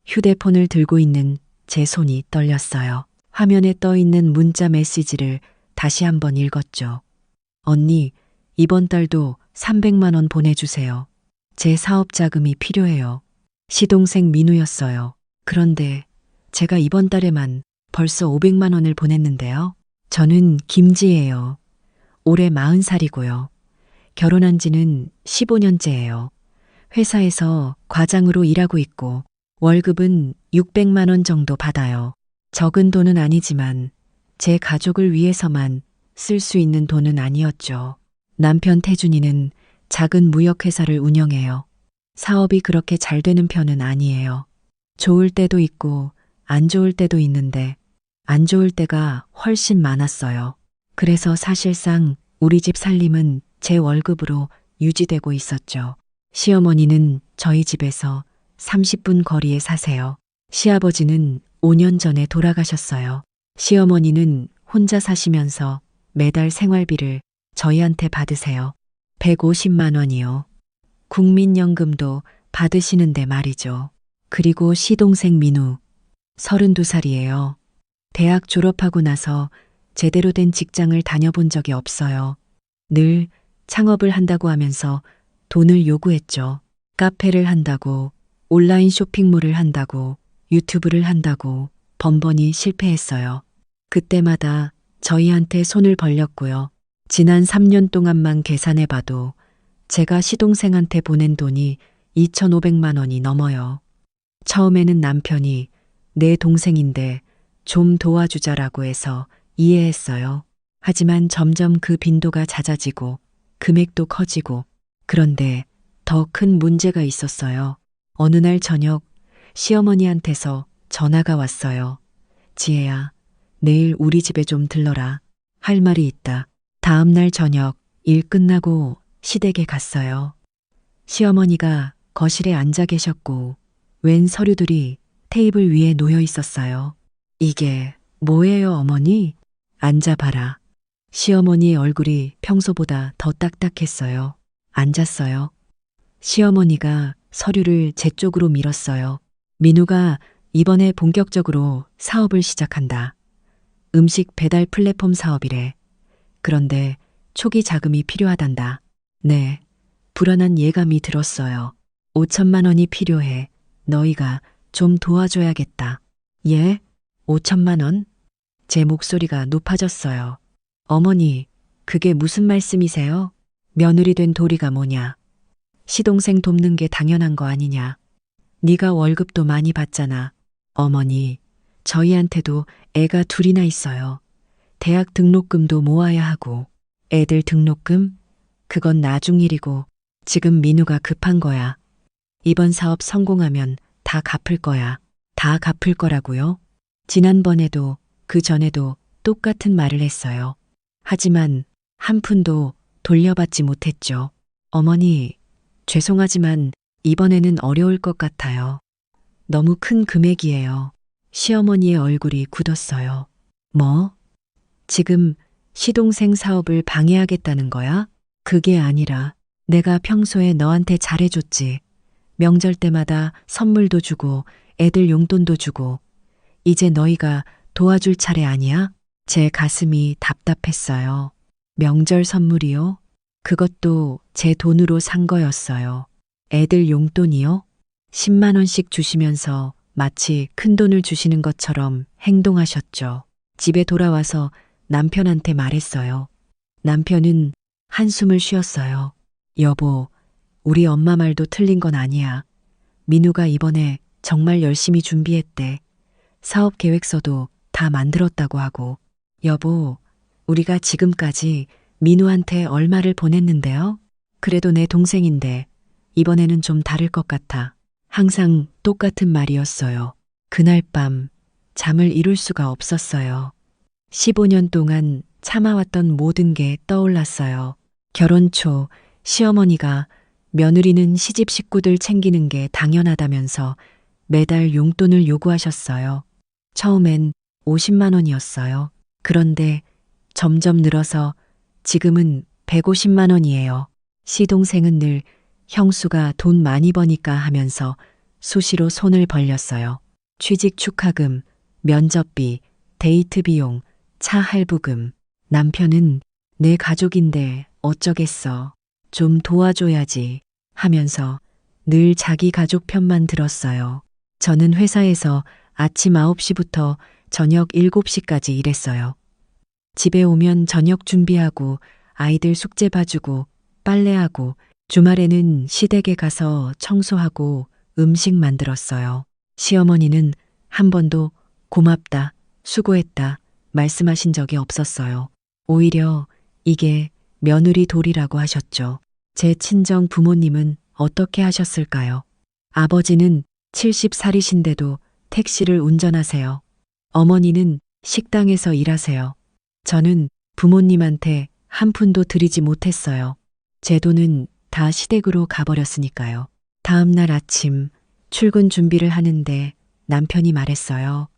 휴대폰을 들고 있는 제 손이 떨렸어요. 화면에 떠 있는 문자 메시지를 다시 한번 읽었죠. 언니, 이번 달도 300만 원 보내주세요. 제 사업 자금이 필요해요. 시동생 민우였어요. 그런데 제가 이번 달에만 벌써 500만 원을 보냈는데요. 저는 김지예요. 올해 40살이고요. 결혼한 지는 15년째예요. 회사에서 과장으로 일하고 있고 월급은 600만 원 정도 받아요. 적은 돈은 아니지만 제 가족을 위해서만 쓸 수 있는 돈은 아니었죠. 남편 태준이는 작은 무역회사를 운영해요. 사업이 그렇게 잘 되는 편은 아니에요. 좋을 때도 있고 안 좋을 때도 있는데 안 좋을 때가 훨씬 많았어요. 그래서 사실상 우리 집 살림은 제 월급으로 유지되고 있었죠. 시어머니는 저희 집에서 30분 거리에 사세요. 시아버지는 5년 전에 돌아가셨어요. 시어머니는 혼자 사시면서 매달 생활비를 저희한테 받으세요. 150만 원이요. 국민연금도 받으시는데 말이죠. 그리고 시동생 민우, 32살이에요. 대학 졸업하고 나서 제대로 된 직장을 다녀본 적이 없어요. 늘 창업을 한다고 하면서 돈을 요구했죠. 카페를 한다고, 온라인 쇼핑몰을 한다고, 유튜브를 한다고 번번이 실패했어요. 그때마다 저희한테 손을 벌렸고요. 지난 3년 동안만 계산해 봐도 제가 시동생한테 보낸 돈이 2,500만 원이 넘어요. 처음에는 남편이 내 동생인데 좀 도와주자라고 해서 이해했어요. 하지만 점점 그 빈도가 잦아지고 금액도 커지고 그런데 더 큰 문제가 있었어요. 어느 날 저녁 시어머니한테서 전화가 왔어요. 지혜야, 내일 우리 집에 좀 들러라. 할 말이 있다. 다음 날 저녁 일 끝나고 시댁에 갔어요. 시어머니가 거실에 앉아 계셨고 웬 서류들이 테이블 위에 놓여 있었어요. 이게 뭐예요, 어머니? 앉아봐라. 시어머니의 얼굴이 평소보다 더 딱딱했어요. 앉았어요. 시어머니가 서류를 제 쪽으로 밀었어요. 민우가 이번에 본격적으로 사업을 시작한다. 음식 배달 플랫폼 사업이래. 그런데 초기 자금이 필요하단다. 네, 불안한 예감이 들었어요. 5천만 원이 필요해. 너희가 좀 도와줘야겠다. 예? 5천만 원? 제 목소리가 높아졌어요. 어머니, 그게 무슨 말씀이세요? 며느리 된 도리가 뭐냐? 시동생 돕는 게 당연한 거 아니냐? 네가 월급도 많이 받잖아. 어머니, 저희한테도 애가 둘이나 있어요. 대학 등록금도 모아야 하고. 애들 등록금? 그건 나중 일이고 지금 민우가 급한 거야. 이번 사업 성공하면 다 갚을 거야. 다 갚을 거라고요? 지난번에도 그 전에도 똑같은 말을 했어요. 하지만 한 푼도 돌려받지 못했죠. 어머니, 죄송하지만 이번에는 어려울 것 같아요. 너무 큰 금액이에요. 시어머니의 얼굴이 굳었어요. 뭐? 지금 시동생 사업을 방해하겠다는 거야? 그게 아니라 내가 평소에 너한테 잘해줬지. 명절 때마다 선물도 주고 애들 용돈도 주고 이제 너희가 도와줄 차례 아니야? 제 가슴이 답답했어요. 명절 선물이요? 그것도 제 돈으로 산 거였어요. 애들 용돈이요? 10만 원씩 주시면서 마치 큰 돈을 주시는 것처럼 행동하셨죠. 집에 돌아와서 남편한테 말했어요. 남편은 한숨을 쉬었어요. 여보, 우리 엄마 말도 틀린 건 아니야. 민우가 이번에 정말 열심히 준비했대. 사업 계획서도 다 만들었다고 하고. 여보, 우리가 지금까지 민우한테 얼마를 보냈는데요? 그래도 내 동생인데 이번에는 좀 다를 것 같아. 항상 똑같은 말이었어요. 그날 밤 잠을 이룰 수가 없었어요. 15년 동안 참아왔던 모든 게 떠올랐어요. 결혼 초 시어머니가 며느리는 시집 식구들 챙기는 게 당연하다면서 매달 용돈을 요구하셨어요. 처음엔 50만 원이었어요. 그런데 점점 늘어서 지금은 150만 원이에요. 시동생은 늘 형수가 돈 많이 버니까 하면서 수시로 손을 벌렸어요. 취직 축하금, 면접비, 데이트 비용, 차 할부금. 남편은 내 가족인데 어쩌겠어. 좀 도와줘야지 하면서 늘 자기 가족 편만 들었어요. 저는 회사에서 아침 9시부터 저녁 7시까지 일했어요. 집에 오면 저녁 준비하고 아이들 숙제 봐주고 빨래하고 주말에는 시댁에 가서 청소하고 음식 만들었어요. 시어머니는 한 번도 고맙다, 수고했다 말씀하신 적이 없었어요. 오히려 이게 며느리 도리라고 하셨죠. 제 친정 부모님은 어떻게 하셨을까요? 아버지는 70살이신데도 택시를 운전하세요. 어머니는 식당에서 일하세요. 저는 부모님한테 한 푼도 드리지 못했어요. 제 돈은 다 시댁으로 가버렸으니까요. 다음 날 아침 출근 준비를 하는데 남편이 말했어요.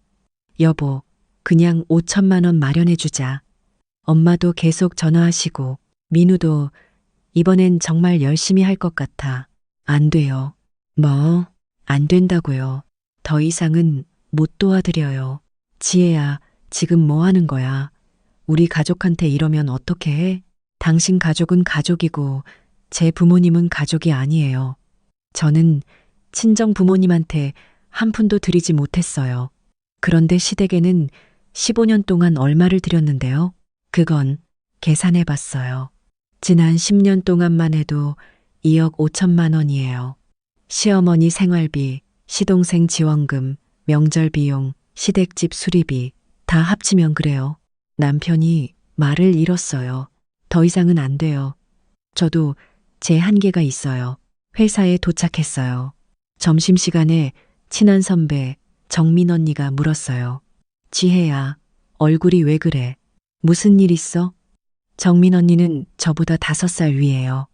여보, 그냥 5천만 원 마련해주자. 엄마도 계속 전화하시고 민우도 이번엔 정말 열심히 할 것 같아. 안 돼요. 뭐? 안 된다고요. 더 이상은 못 도와드려요. 지혜야, 지금 뭐 하는 거야? 우리 가족한테 이러면 어떻게 해? 당신 가족은 가족이고 제 부모님은 가족이 아니에요. 저는 친정 부모님한테 한 푼도 드리지 못했어요. 그런데 시댁에는 15년 동안 얼마를 드렸는데요. 그건 계산해 봤어요. 지난 10년 동안만 해도 2억 5천만 원이에요. 시어머니 생활비, 시동생 지원금, 명절 비용, 시댁집 수리비 다 합치면 그래요. 남편이 말을 잃었어요. 더 이상은 안 돼요. 저도 제 한계가 있어요. 회사에 도착했어요. 점심시간에 친한 선배 정민 언니가 물었어요. 지혜야, 얼굴이 왜 그래? 무슨 일 있어? 정민 언니는 저보다 5살 위예요.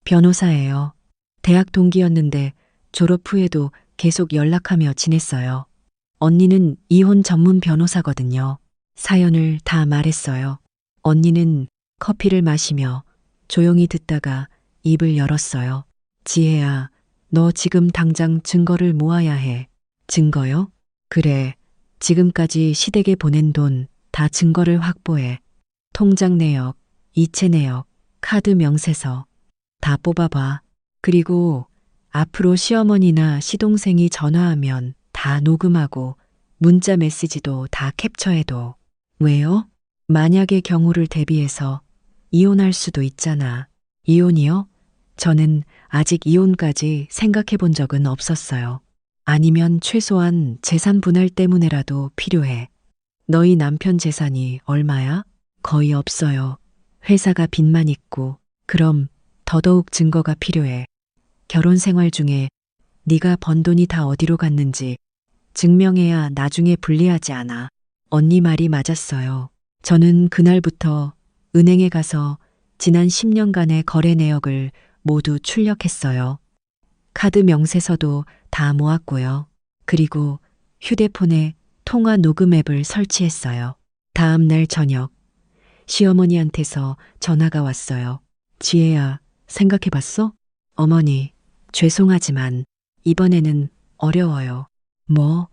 변호사예요. 대학 동기였는데 졸업 후에도 계속 연락하며 지냈어요. 언니는 이혼 전문 변호사거든요. 사연을 다 말했어요. 언니는 커피를 마시며 조용히 듣다가 입을 열었어요. 지혜야, 너 지금 당장 증거를 모아야 해. 증거요? 그래. 지금까지 시댁에 보낸 돈 다 증거를 확보해. 통장 내역, 이체 내역, 카드 명세서 다 뽑아봐. 그리고 앞으로 시어머니나 시동생이 전화하면 다 녹음하고 문자 메시지도 다 캡처해둬. 왜요? 만약의 경우를 대비해서 이혼할 수도 있잖아. 이혼이요? 저는 아직 이혼까지 생각해 본 적은 없었어요. 아니면 최소한 재산 분할 때문에라도 필요해. 너희 남편 재산이 얼마야? 거의 없어요. 회사가 빚만 있고. 그럼 더더욱 증거가 필요해. 결혼 생활 중에 네가 번 돈이 다 어디로 갔는지 증명해야 나중에 불리하지 않아. 언니 말이 맞았어요. 저는 그날부터 은행에 가서 지난 10년간의 거래 내역을 모두 출력했어요. 카드 명세서도 다 모았고요. 그리고 휴대폰에 통화 녹음 앱을 설치했어요. 다음 날 저녁 시어머니한테서 전화가 왔어요. 지혜야, 생각해봤어? 어머니, 죄송하지만 이번에는 어려워요. 뭐?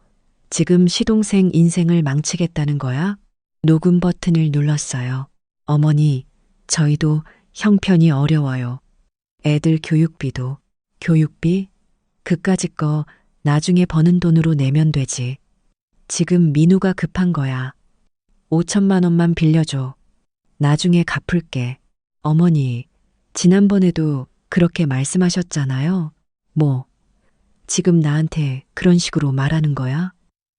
지금 시동생 인생을 망치겠다는 거야? 녹음 버튼을 눌렀어요. 어머니, 저희도 형편이 어려워요. 애들 교육비도. 교육비? 그까짓 거 나중에 버는 돈으로 내면 되지. 지금 민우가 급한 거야. 5천만 원만 빌려줘. 나중에 갚을게. 어머니, 지난번에도 그렇게 말씀하셨잖아요. 뭐, 지금 나한테 그런 식으로 말하는 거야?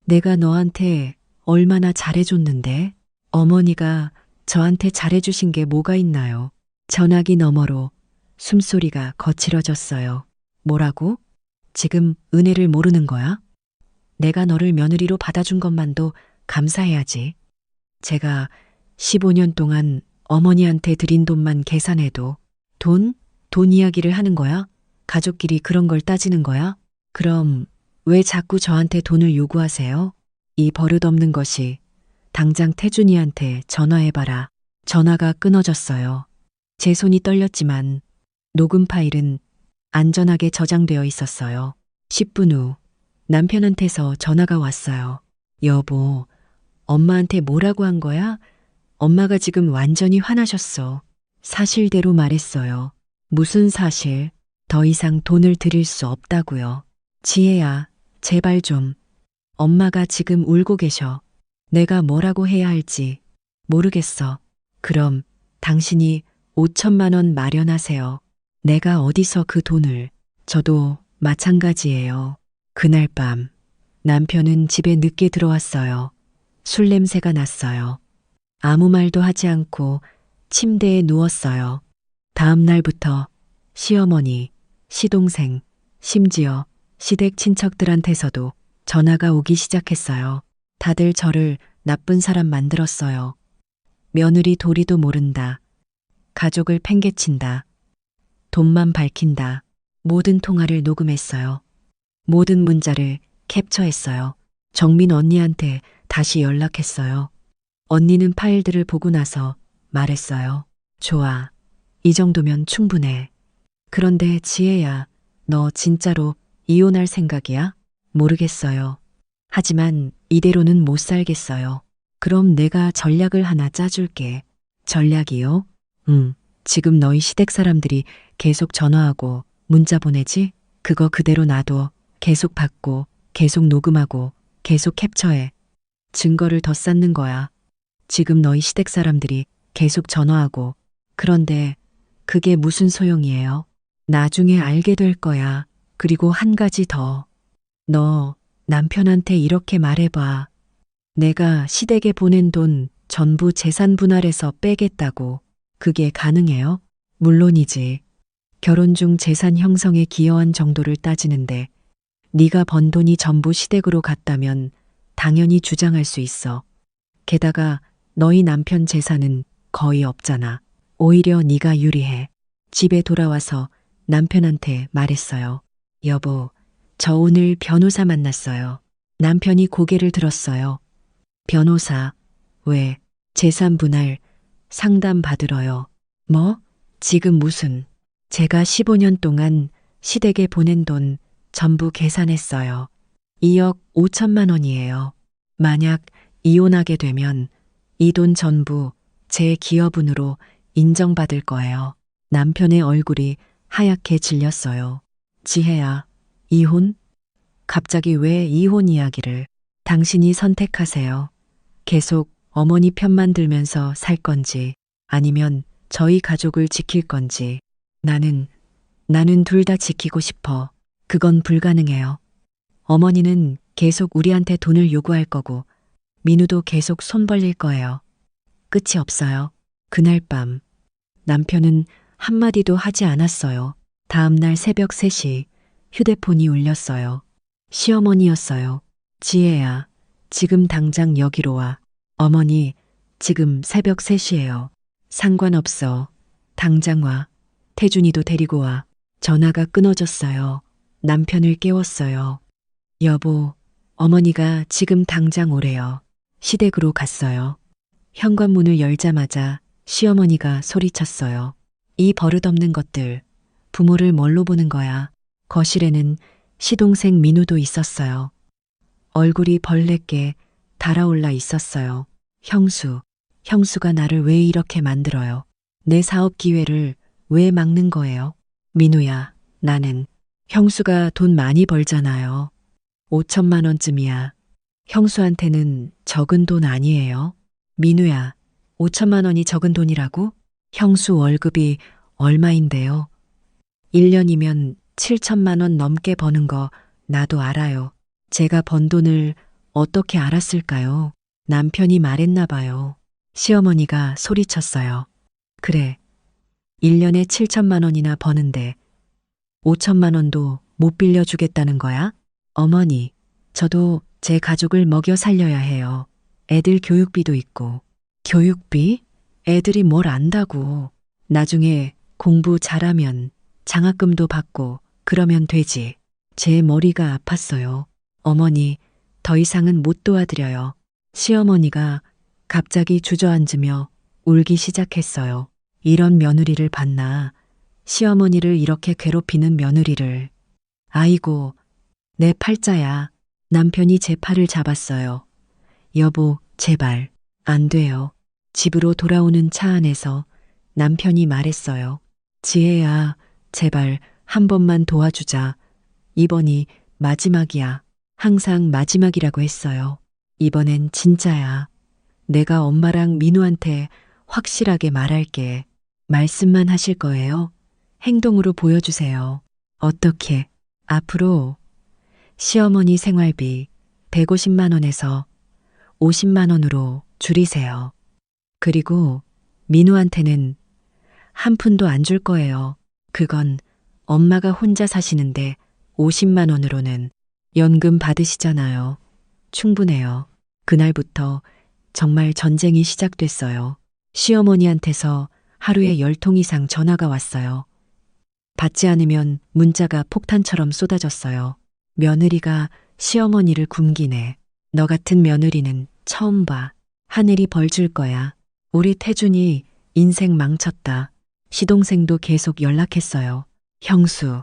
내가 너한테 얼마나 잘해줬는데? 어머니가 저한테 잘해주신 게 뭐가 있나요? 전화기 너머로 숨소리가 거칠어졌어요. 뭐라고? 지금 은혜를 모르는 거야? 내가 너를 며느리로 받아준 것만도 감사해야지. 제가 15년 동안 어머니한테 드린 돈만 계산해도 돈? 돈 이야기를 하는 거야? 가족끼리 그런 걸 따지는 거야? 그럼 왜 자꾸 저한테 돈을 요구하세요? 이 버릇없는 것이. 당장 태준이한테 전화해봐라. 전화가 끊어졌어요. 제 손이 떨렸지만 녹음 파일은 안전하게 저장되어 있었어요. 10분 후 남편한테서 전화가 왔어요. 여보, 엄마한테 뭐라고 한 거야? 엄마가 지금 완전히 화나셨어. 사실대로 말했어요. 무슨 사실? 더 이상 돈을 드릴 수 없다고요. 지혜야, 제발 좀. 엄마가 지금 울고 계셔. 내가 뭐라고 해야 할지 모르겠어. 그럼 당신이 5천만 원 마련하세요. 내가 어디서 그 돈을. 저도 마찬가지예요. 그날 밤 남편은 집에 늦게 들어왔어요. 술 냄새가 났어요. 아무 말도 하지 않고 침대에 누웠어요. 다음 날부터 시어머니, 시동생, 심지어 시댁 친척들한테서도 전화가 오기 시작했어요. 다들 저를 나쁜 사람 만들었어요. 며느리 도리도 모른다. 가족을 팽개친다. 돈만 밝힌다. 모든 통화를 녹음했어요. 모든 문자를 캡처했어요. 정민 언니한테 다시 연락했어요. 언니는 파일들을 보고 나서 말했어요. 좋아. 이 정도면 충분해. 그런데 지혜야, 너 진짜로 이혼할 생각이야? 모르겠어요. 하지만 이대로는 못 살겠어요. 그럼 내가 전략을 하나 짜줄게. 전략이요? 응. 지금 너희 시댁 사람들이 계속 전화하고 문자 보내지? 그거 그대로 놔둬. 계속 받고, 계속 녹음하고, 계속 캡처해. 증거를 더 쌓는 거야. 지금 너희 시댁 사람들이 계속 전화하고. 그런데 그게 무슨 소용이에요? 나중에 알게 될 거야. 그리고 한 가지 더. 너 남편한테 이렇게 말해봐. 내가 시댁에 보낸 돈 전부 재산 분할해서 빼겠다고. 그게 가능해요? 물론이지. 결혼 중 재산 형성에 기여한 정도를 따지는데 네가 번 돈이 전부 시댁으로 갔다면 당연히 주장할 수 있어. 게다가 너희 남편 재산은 거의 없잖아. 오히려 네가 유리해. 집에 돌아와서 남편한테 말했어요. 여보, 저 오늘 변호사 만났어요. 남편이 고개를 들었어요. 변호사, 왜? 재산 분할 상담 받으러요. 뭐? 지금 무슨? 제가 15년 동안 시댁에 보낸 돈 전부 계산했어요. 2억 5천만 원이에요. 만약 이혼하게 되면 이 돈 전부 제 기여분으로 인정받을 거예요. 남편의 얼굴이 하얗게 질렸어요. 지혜야, 이혼? 갑자기 왜 이혼 이야기를? 당신이 선택하세요. 계속 어머니 편만 들면서 살 건지 아니면 저희 가족을 지킬 건지. 나는 둘 다 지키고 싶어. 그건 불가능해요. 어머니는 계속 우리한테 돈을 요구할 거고 민우도 계속 손 벌릴 거예요. 끝이 없어요. 그날 밤 남편은 한마디도 하지 않았어요. 다음 날 새벽 3시 휴대폰이 울렸어요. 시어머니였어요. 지혜야, 지금 당장 여기로 와. 어머니, 지금 새벽 3시예요. 상관없어. 당장 와. 태준이도 데리고 와. 전화가 끊어졌어요. 남편을 깨웠어요. 여보, 어머니가 지금 당장 오래요. 시댁으로 갔어요. 현관문을 열자마자 시어머니가 소리쳤어요. 이 버릇없는 것들, 부모를 뭘로 보는 거야. 거실에는 시동생 민우도 있었어요. 얼굴이 벌레게 달아올라 있었어요. 형수가 나를 왜 이렇게 만들어요? 내 사업 기회를 왜 막는 거예요? 민우야, 나는 형수가 돈 많이 벌잖아요. 5천만 원쯤이야. 형수한테는 적은 돈 아니에요. 민우야, 5천만 원이 적은 돈이라고? 형수 월급이 얼마인데요? 1년이면 7천만 원 넘게 버는 거 나도 알아요. 제가 번 돈을 어떻게 알았을까요? 남편이 말했나 봐요. 시어머니가 소리쳤어요. 그래, 1년에 7천만 원이나 버는데 5천만 원도 못 빌려주겠다는 거야? 어머니, 저도 제 가족을 먹여 살려야 해요. 애들 교육비도 있고. 교육비? 애들이 뭘 안다고. 나중에 공부 잘하면 장학금도 받고 그러면 되지. 제 머리가 아팠어요. 어머니, 더 이상은 못 도와드려요. 시어머니가 갑자기 주저앉으며 울기 시작했어요. 이런 며느리를 봤나. 시어머니를 이렇게 괴롭히는 며느리를. 아이고, 내 팔자야. 남편이 제 팔을 잡았어요. 여보, 제발. 안 돼요. 집으로 돌아오는 차 안에서 남편이 말했어요. 지혜야, 제발 한 번만 도와주자. 이번이 마지막이야. 항상 마지막이라고 했어요. 이번엔 진짜야. 내가 엄마랑 민우한테 확실하게 말할게. 말씀만 하실 거예요? 행동으로 보여주세요. 어떻게? 앞으로 시어머니 생활비 150만 원에서 50만 원으로 줄이세요. 그리고 민우한테는 한 푼도 안 줄 거예요. 그건 엄마가 혼자 사시는데 50만 원으로는 연금 받으시잖아요. 충분해요. 그날부터 정말 전쟁이 시작됐어요. 시어머니한테서 하루에 10통 이상 전화가 왔어요. 받지 않으면 문자가 폭탄처럼 쏟아졌어요. 며느리가 시어머니를 굶기네. 너 같은 며느리는 처음 봐. 하늘이 벌 줄 거야. 우리 태준이 인생 망쳤다. 시동생도 계속 연락했어요. 형수,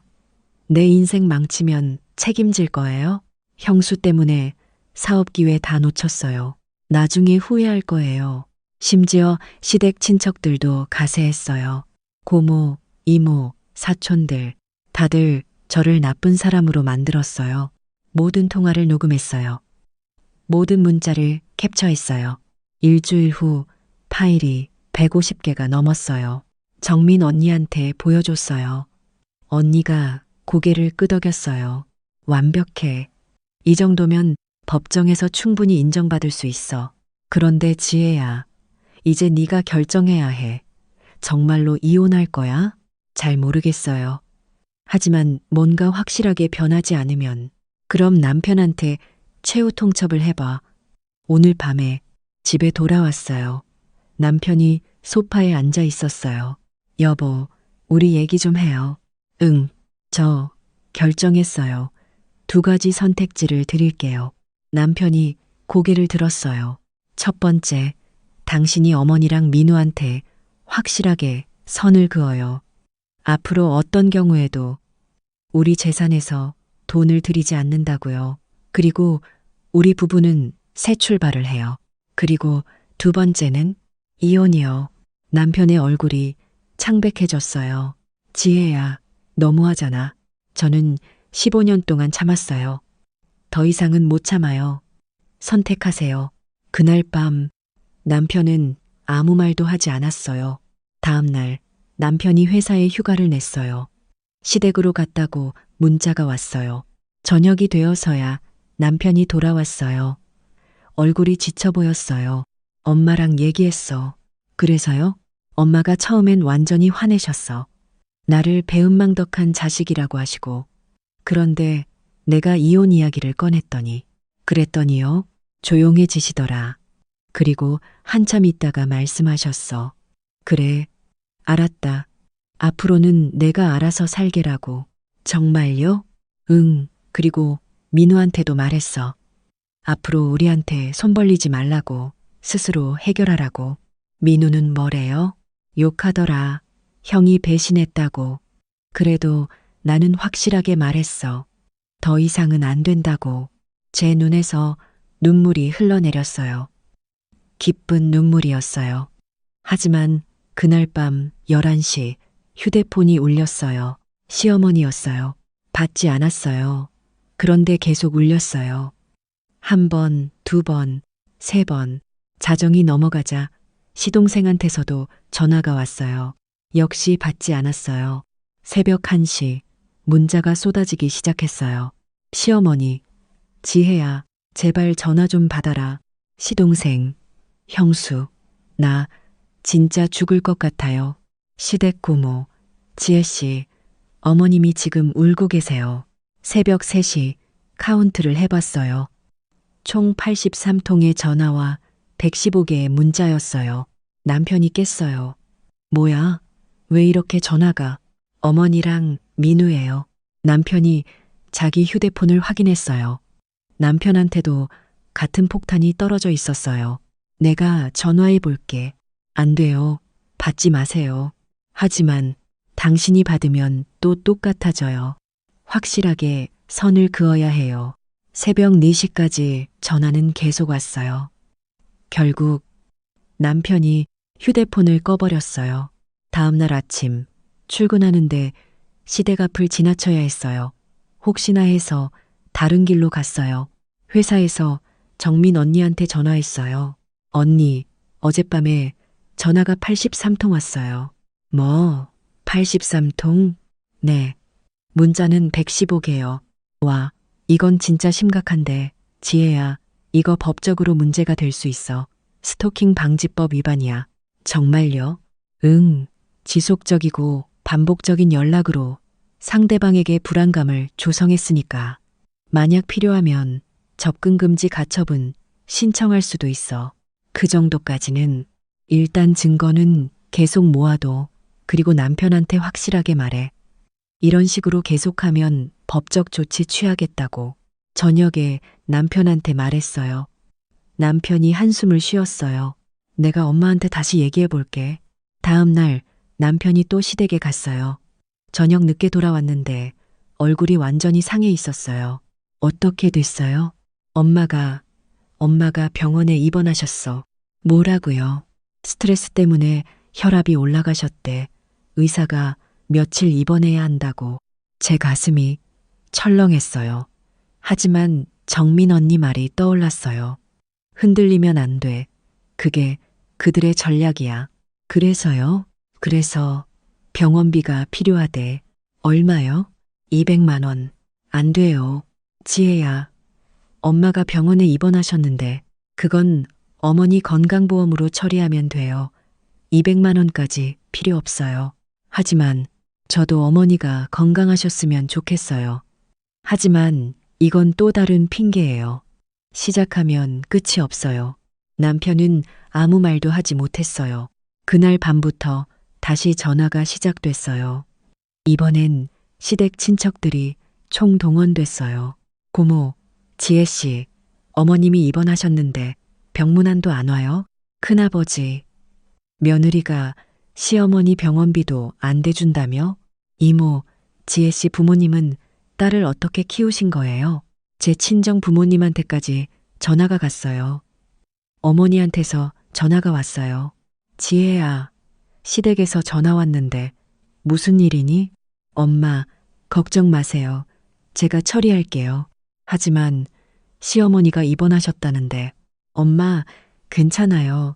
내 인생 망치면 책임질 거예요? 형수 때문에 사업 기회 다 놓쳤어요. 나중에 후회할 거예요. 심지어 시댁 친척들도 가세했어요. 고모, 이모, 사촌들, 다들 저를 나쁜 사람으로 만들었어요. 모든 통화를 녹음했어요. 모든 문자를 캡처했어요. 일주일 후 파일이 150개가 넘었어요. 정민 언니한테 보여줬어요. 언니가 고개를 끄덕였어요. 완벽해. 이 정도면 법정에서 충분히 인정받을 수 있어. 그런데 지혜야, 이제 네가 결정해야 해. 정말로 이혼할 거야? 잘 모르겠어요. 하지만 뭔가 확실하게 변하지 않으면 그럼 남편한테 최후 통첩을 해봐. 오늘 밤에 집에 돌아왔어요. 남편이 소파에 앉아 있었어요. 여보, 우리 얘기 좀 해요. 응, 저 결정했어요. 2가지 선택지를 드릴게요. 남편이 고개를 들었어요. 첫 번째, 당신이 어머니랑 민우한테 확실하게 선을 그어요. 앞으로 어떤 경우에도 우리 재산에서 돈을 들이지 않는다고요. 그리고 우리 부부는 새 출발을 해요. 그리고 2번째는 이혼이요. 남편의 얼굴이 창백해졌어요. 지혜야, 너무하잖아. 저는 15년 동안 참았어요. 더 이상은 못 참아요. 선택하세요. 그날 밤 남편은 아무 말도 하지 않았어요. 다음 날 남편이 회사에 휴가를 냈어요. 시댁으로 갔다고 문자가 왔어요. 저녁이 되어서야 남편이 돌아왔어요. 얼굴이 지쳐 보였어요. 엄마랑 얘기했어. 그래서요? 엄마가 처음엔 완전히 화내셨어. 나를 배은망덕한 자식이라고 하시고. 그런데 내가 이혼 이야기를 꺼냈더니, 그랬더니요, 조용해지시더라. 그리고 한참 있다가 말씀하셨어. 그래, 알았다. 앞으로는 내가 알아서 살게라고. 정말요? 응, 그리고 민우한테도 말했어. 앞으로 우리한테 손 벌리지 말라고, 스스로 해결하라고. 민우는 뭐래요? 욕하더라. 형이 배신했다고. 그래도 나는 확실하게 말했어. 더 이상은 안 된다고. 제 눈에서 눈물이 흘러내렸어요. 기쁜 눈물이었어요. 하지만 그날 밤 11시 휴대폰이 울렸어요. 시어머니였어요. 받지 않았어요. 그런데 계속 울렸어요. 1번, 2번, 3번. 자정이 넘어가자 시동생한테서도 전화가 왔어요. 역시 받지 않았어요. 새벽 1시 문자가 쏟아지기 시작했어요. 시어머니, 지혜야, 제발 전화 좀 받아라. 시동생, 형수, 나 진짜 죽을 것 같아요. 시댁 고모, 지혜씨, 어머님이 지금 울고 계세요. 새벽 3시 카운트를 해봤어요. 총 83통의 전화와 115개의 문자였어요. 남편이 깼어요. 뭐야? 왜 이렇게 전화가? 어머니랑 민우예요. 남편이 자기 휴대폰을 확인했어요. 남편한테도 같은 폭탄이 떨어져 있었어요. 내가 전화해 볼게. 안 돼요. 받지 마세요. 하지만 당신이 받으면 또 똑같아져요. 확실하게 선을 그어야 해요. 새벽 4시까지 전화는 계속 왔어요. 결국 남편이 휴대폰을 꺼버렸어요. 다음날 아침 출근하는데 시댁 앞을 지나쳐야 했어요. 혹시나 해서 다른 길로 갔어요. 회사에서 정민 언니한테 전화했어요. 언니, 어젯밤에 전화가 83통 왔어요. 뭐, 83통? 네. 문자는 115개요. 와, 이건 진짜 심각한데. 지혜야, 이거 법적으로 문제가 될 수 있어. 스토킹 방지법 위반이야. 정말요? 응. 지속적이고 반복적인 연락으로 상대방에게 불안감을 조성했으니까. 만약 필요하면 접근금지 가처분 신청할 수도 있어. 그 정도까지는. 일단 증거는 계속 모아둬. 그리고 남편한테 확실하게 말해. 이런 식으로 계속하면 법적 조치 취하겠다고. 저녁에 남편한테 말했어요. 남편이 한숨을 쉬었어요. 내가 엄마한테 다시 얘기해 볼게. 다음 날 남편이 또 시댁에 갔어요. 저녁 늦게 돌아왔는데 얼굴이 완전히 상해 있었어요. 어떻게 됐어요? 엄마가 병원에 입원하셨어. 뭐라고요? 스트레스 때문에 혈압이 올라가셨대. 의사가 며칠 입원해야 한다고. 제 가슴이 철렁했어요. 하지만 정민 언니 말이 떠올랐어요. 흔들리면 안 돼. 그게 그들의 전략이야. 그래서요? 그래서 병원비가 필요하대. 얼마요? 200만 원. 안 돼요. 지혜야, 엄마가 병원에 입원하셨는데 그건 어머니 건강보험으로 처리하면 돼요. 200만 원까지 필요 없어요. 하지만 저도 어머니가 건강하셨으면 좋겠어요. 하지만 이건 또 다른 핑계예요. 시작하면 끝이 없어요. 남편은 아무 말도 하지 못했어요. 그날 밤부터 다시 전화가 시작됐어요. 이번엔 시댁 친척들이 총동원됐어요. 고모, 지혜씨, 어머님이 입원하셨는데 병문안도 안 와요? 큰아버지, 며느리가 시어머니 병원비도 안 대준다며? 이모, 지혜씨 부모님은 딸을 어떻게 키우신 거예요? 제 친정 부모님한테까지 전화가 갔어요. 어머니한테서 전화가 왔어요. 지혜야, 시댁에서 전화 왔는데 무슨 일이니? 엄마, 걱정 마세요. 제가 처리할게요. 하지만 시어머니가 입원하셨다는데. 엄마, 괜찮아요.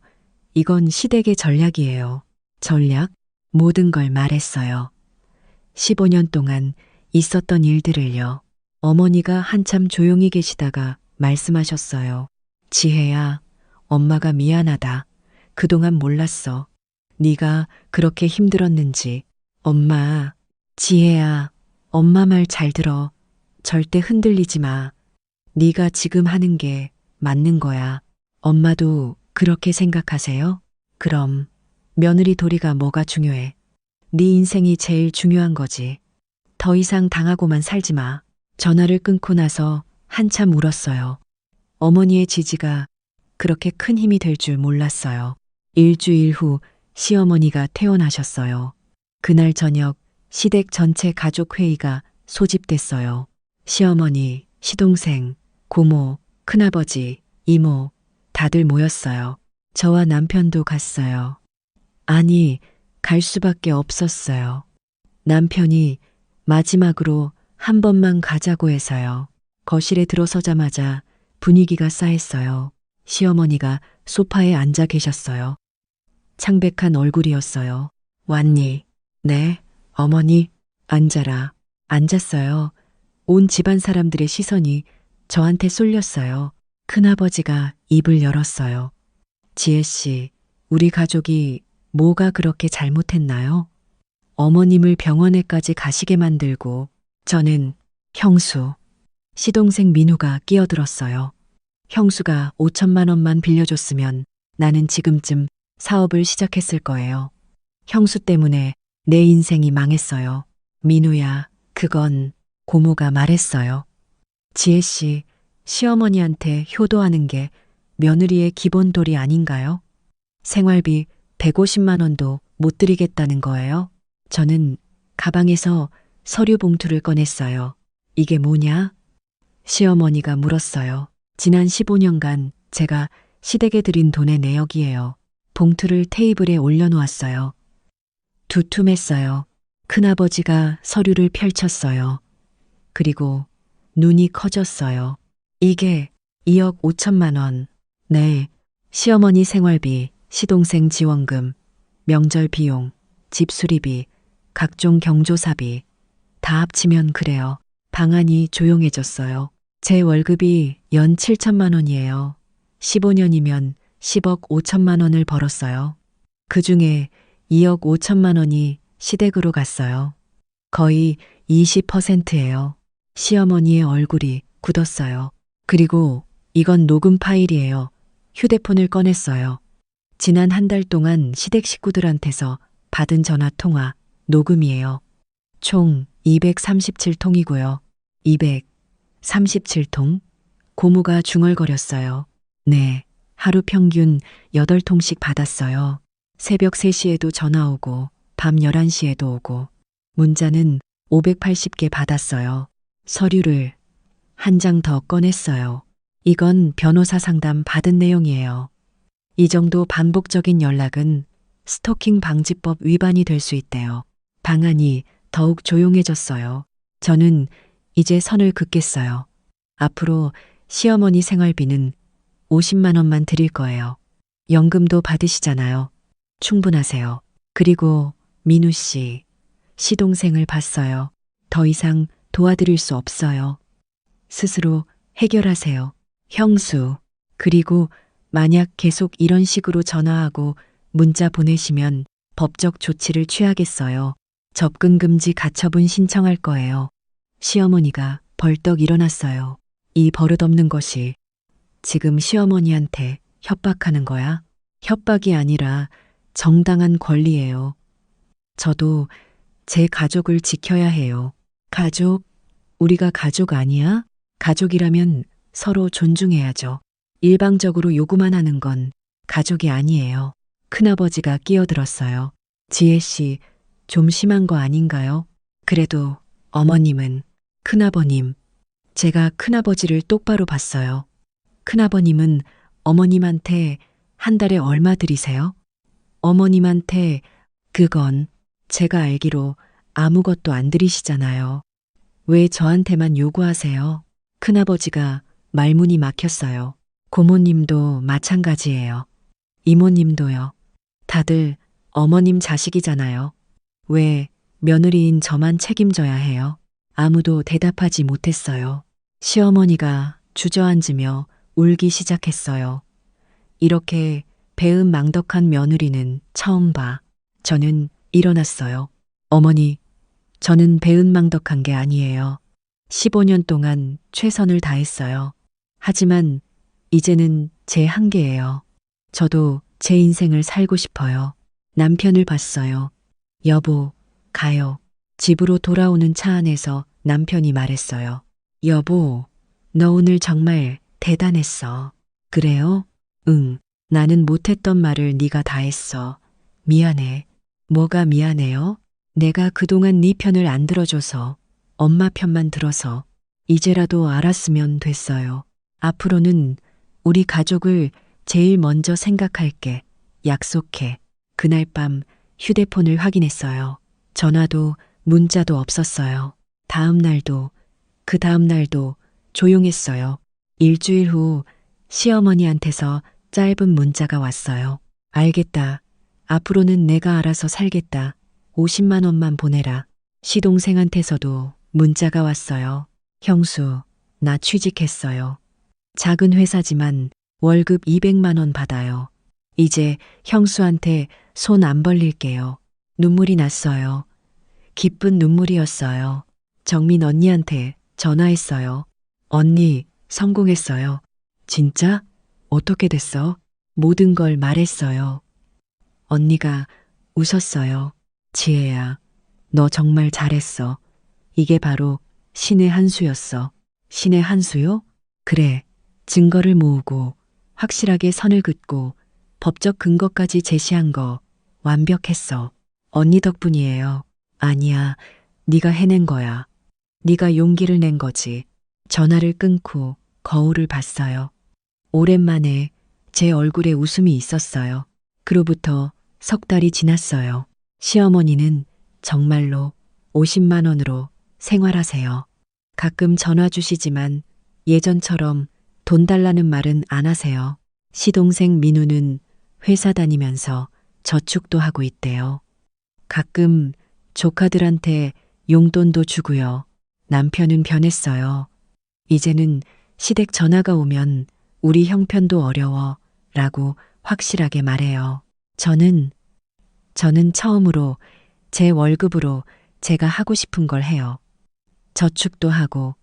이건 시댁의 전략이에요. 전략? 모든 걸 말했어요. 15년 동안 있었던 일들을요. 어머니가 한참 조용히 계시다가 말씀하셨어요. 지혜야, 엄마가 미안하다. 그동안 몰랐어. 네가 그렇게 힘들었는지. 엄마, 지혜야, 엄마 말 잘 들어. 절대 흔들리지 마. 네가 지금 하는 게 맞는 거야. 엄마도 그렇게 생각하세요? 그럼 며느리 도리가 뭐가 중요해? 네 인생이 제일 중요한 거지. 더 이상 당하고만 살지 마. 전화를 끊고 나서 한참 울었어요. 어머니의 지지가 그렇게 큰 힘이 될 줄 몰랐어요. 일주일 후 시어머니가 퇴원하셨어요. 그날 저녁 시댁 전체 가족 회의가 소집됐어요. 시어머니, 시동생, 고모, 큰아버지, 이모, 다들 모였어요. 저와 남편도 갔어요. 아니, 갈 수밖에 없었어요. 남편이 마지막으로 한 번만 가자고 해서요. 거실에 들어서자마자 분위기가 싸했어요. 시어머니가 소파에 앉아 계셨어요. 창백한 얼굴이었어요. 왔니? 네, 어머니, 앉아라. 앉았어요. 온 집안 사람들의 시선이 저한테 쏠렸어요. 큰아버지가 입을 열었어요. 지혜씨, 우리 가족이 뭐가 그렇게 잘못했나요? 어머님을 병원에까지 가시게 만들고 저는 형수, 시동생 민우가 끼어들었어요. 형수가 5천만 원만 빌려줬으면 나는 지금쯤 사업을 시작했을 거예요. 형수 때문에 내 인생이 망했어요. 민우야, 그건 고모가 말했어요. 지혜씨, 시어머니한테 효도하는 게 며느리의 기본 도리 아닌가요? 생활비 150만 원도 못 드리겠다는 거예요? 저는 가방에서 서류 봉투를 꺼냈어요. 이게 뭐냐? 시어머니가 물었어요. 지난 15년간 제가 시댁에 들인 돈의 내역이에요. 봉투를 테이블에 올려놓았어요. 두툼했어요. 큰아버지가 서류를 펼쳤어요. 그리고 눈이 커졌어요. 이게 2억 5천만 원. 네. 시어머니 생활비, 시동생 지원금, 명절 비용, 집 수리비, 각종 경조사비. 다 합치면 그래요. 방안이 조용해졌어요. 제 월급이 연 7천만 원이에요. 15년이면 10억 5천만 원을 벌었어요. 그 중에 2억 5천만 원이 시댁으로 갔어요. 거의 20%예요. 시어머니의 얼굴이 굳었어요. 그리고 이건 녹음 파일이에요. 휴대폰을 꺼냈어요. 지난 한 달 동안 시댁 식구들한테서 받은 전화 통화 녹음이에요. 총 237통이고요. 237통? 고모가 중얼거렸어요. 네, 하루 평균 8통씩 받았어요. 새벽 3시에도 전화 오고 밤 11시에도 오고 문자는 580개 받았어요. 서류를 한 장 더 꺼냈어요. 이건 변호사 상담 받은 내용이에요. 이 정도 반복적인 연락은 스토킹 방지법 위반이 될 수 있대요. 방안이 더욱 조용해졌어요. 저는 이제 선을 긋겠어요. 앞으로 시어머니 생활비는 50만 원만 드릴 거예요. 연금도 받으시잖아요. 충분하세요. 그리고 민우 씨, 시동생을 봤어요. 더 이상 도와드릴 수 없어요. 스스로 해결하세요. 형수. 그리고 만약 계속 이런 식으로 전화하고 문자 보내시면 법적 조치를 취하겠어요. 접근 금지 가처분 신청할 거예요. 시어머니가 벌떡 일어났어요. 이 버릇없는 것이 지금 시어머니한테 협박하는 거야? 협박이 아니라 정당한 권리예요. 저도 제 가족을 지켜야 해요. 가족? 우리가 가족 아니야? 가족이라면 서로 존중해야죠. 일방적으로 요구만 하는 건 가족이 아니에요. 큰아버지가 끼어들었어요. 지혜 씨, 좀 심한 거 아닌가요? 그래도 어머님은, 큰아버님, 제가 큰아버지를 똑바로 봤어요. 큰아버님은 어머님한테 한 달에 얼마 드리세요? 어머님한테 그건 제가 알기로 아무것도 안 드리시잖아요. 왜 저한테만 요구하세요? 큰아버지가 말문이 막혔어요. 고모님도 마찬가지예요. 이모님도요. 다들 어머님 자식이잖아요. 왜 며느리인 저만 책임져야 해요? 아무도 대답하지 못했어요. 시어머니가 주저앉으며 울기 시작했어요. 이렇게 배은망덕한 며느리는 처음 봐. 저는 일어났어요. 어머니, 저는 배은망덕한 게 아니에요. 15년 동안 최선을 다했어요. 하지만 이제는 제 한계예요. 저도 제 인생을 살고 싶어요. 남편을 봤어요. 여보, 가요. 집으로 돌아오는 차 안에서 남편이 말했어요. 여보, 너 오늘 정말 대단했어. 그래요? 응. 나는 못했던 말을 네가 다 했어. 미안해. 뭐가 미안해요? 내가 그동안 네 편을 안 들어줘서 엄마 편만 들어서 이제라도 알았으면 됐어요. 앞으로는 우리 가족을 제일 먼저 생각할게. 약속해. 그날 밤 휴대폰을 확인했어요. 전화도 문자도 없었어요. 다음 날도 그 다음 날도 조용했어요. 일주일 후 시어머니한테서 짧은 문자가 왔어요. 알겠다. 앞으로는 내가 알아서 살겠다. 50만 원만 보내라. 시동생한테서도 문자가 왔어요. 형수, 나 취직했어요. 작은 회사지만 월급 200만 원 받아요. 이제 형수한테 손 안 벌릴게요. 눈물이 났어요. 기쁜 눈물이었어요. 정민 언니한테 전화했어요. 언니, 성공했어요. 진짜? 어떻게 됐어? 모든 걸 말했어요. 언니가 웃었어요. 지혜야, 너 정말 잘했어. 이게 바로 신의 한 수였어. 신의 한 수요? 그래. 증거를 모으고 확실하게 선을 긋고 법적 근거까지 제시한 거 완벽했어. 언니 덕분이에요. 아니야. 네가 해낸 거야. 네가 용기를 낸 거지. 전화를 끊고 거울을 봤어요. 오랜만에 제 얼굴에 웃음이 있었어요. 그로부터 석 달이 지났어요. 시어머니는 정말로 50만 원으로 생활하세요. 가끔 전화 주시지만 예전처럼 돈 달라는 말은 안 하세요. 시동생 민우는 회사 다니면서 저축도 하고 있대요. 가끔 조카들한테 용돈도 주고요. 남편은 변했어요. 이제는 시댁 전화가 오면 우리 형편도 어려워 라고 확실하게 말해요. 저는 처음으로 제 월급으로 제가 하고 싶은 걸 해요. 저축도 하고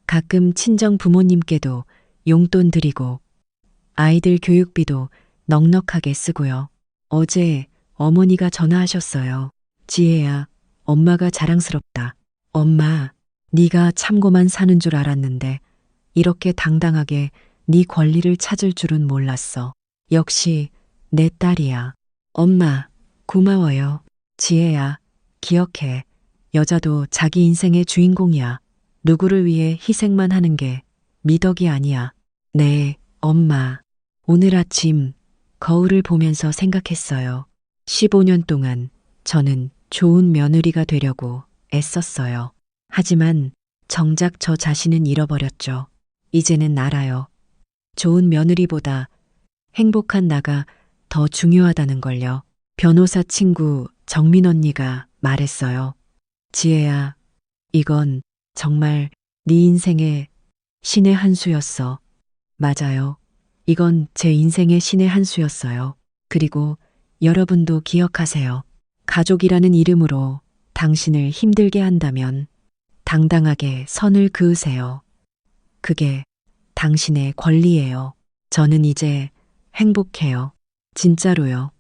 가끔 친정 부모님께도 용돈 드리고 아이들 교육비도 넉넉하게 쓰고요. 어제 어머니가 전화하셨어요. 지혜야, 엄마가 자랑스럽다. 엄마, 네가 참고만 사는 줄 알았는데 이렇게 당당하게 네 권리를 찾을 줄은 몰랐어. 역시 내 딸이야. 엄마, 고마워요. 지혜야, 기억해. 여자도 자기 인생의 주인공이야. 누구를 위해 희생만 하는 게 미덕이 아니야. 네, 엄마. 오늘 아침 거울을 보면서 생각했어요. 15년 동안 저는 좋은 며느리가 되려고 애썼어요. 하지만 정작 저 자신은 잃어버렸죠. 이제는 알아요. 좋은 며느리보다 행복한 나가 더 중요하다는 걸요. 변호사 친구 정민 언니가 말했어요. 지혜야, 이건 정말 네 인생의 신의 한 수였어. 맞아요. 이건 제 인생의 신의 한 수였어요. 그리고 여러분도 기억하세요. 가족이라는 이름으로 당신을 힘들게 한다면 당당하게 선을 그으세요. 그게 당신의 권리예요. 저는 이제 행복해요. 진짜로요.